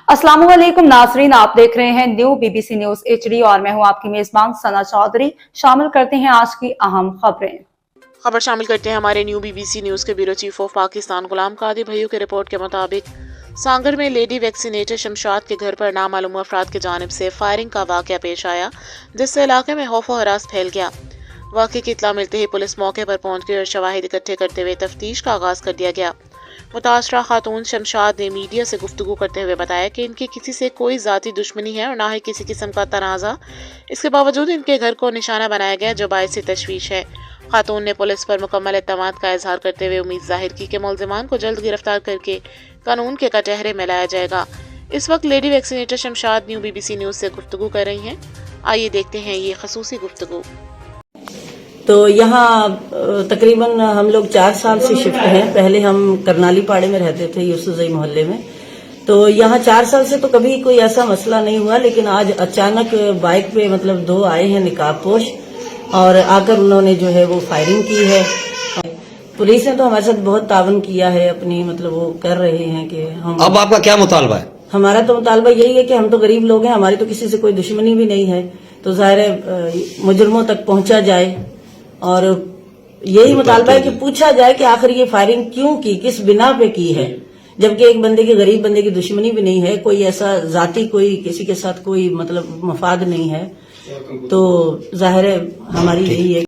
अस्सलाम वालेकुम नाजरीन, आप देख रहे हैं न्यू बीबीसी न्यूज HD और मैं हूं आपकी मेजबान सना चौधरी। शामिल करते हैं आज की अहम खबर शामिल करते हैं हमारे न्यू बीबीसी न्यूज के bureau chief of Pakistan Ghulam Qadir भैया की रिपोर्ट के मुताबिक सांगर में लेडी वैक्सीनेटर शमशाद के घर पर नामालूम अफराद की जानिब से फायरिंग का वाकया पेश आया, जिससे इलाके में खौफ और हरास फैल गया। वाकये की इत्तला मिलते ही पुलिस मौके पर पहुंच गई और शवाहिद इकट्ठे करते हुए तफ्तीश का आगाज कर दिया गया। मुतासरा खातून शमशाद ने मीडिया से गुफ्तगू करते हुए बताया कि इनकी किसी से कोई ज़ाती दुश्मनी है और ना ही किसी किस्म का तनाज़ा। इसके बावजूद इनके घर को निशाना बनाया गया, जो बाइस तशवीश है। खातून ने पुलिस पर मुकम्मल एतमाद का इजहार करते हुए उम्मीद जाहिर की कि मुल्ज़िमान को जल्द गिरफ्तार करके कानून के कटहरे में लाया जाएगा। इस वक्त lady vaccinator Shamshad new BBC news से गुफ्तगू कर रही हैं। आइए देखते हैं ये खसूसी गुफ्तगू। तो यहाँ तकरीबन हम लोग 4 साल से शिफ्ट हैं। पहले हम करनाली पाड़े में रहते थे, यूसुफजई मोहल्ले में। तो यहाँ 4 साल से तो कभी कोई ऐसा मसला नहीं हुआ, लेकिन आज अचानक बाइक पे मतलब 2 आए हैं निकाबपोश और आकर उन्होंने जो है वो फायरिंग की है। पुलिस ने तो हमारे साथ बहुत तावन किया है, अपनी मतलब वो कर रहे हैं कि हम। अब आपका क्या मुतालबा है? हमारा तो मुतालबा यही है कि हम तो गरीब लोग हैं, हमारी तो किसी से कोई दुश्मनी भी नहीं है, तो जाहिर है मुजरमों तक पहुंचा जाए और यही मुतालबा है कि पूछा जाए कि आखिर ये फायरिंग क्यों की, किस बिना पे की है, जबकि एक बंदे की गरीब बंदे की दुश्मनी भी नहीं है, कोई ऐसा जाती कोई किसी के साथ कोई मतलब मफाद नहीं है। तो जाहिर है हमारी यही है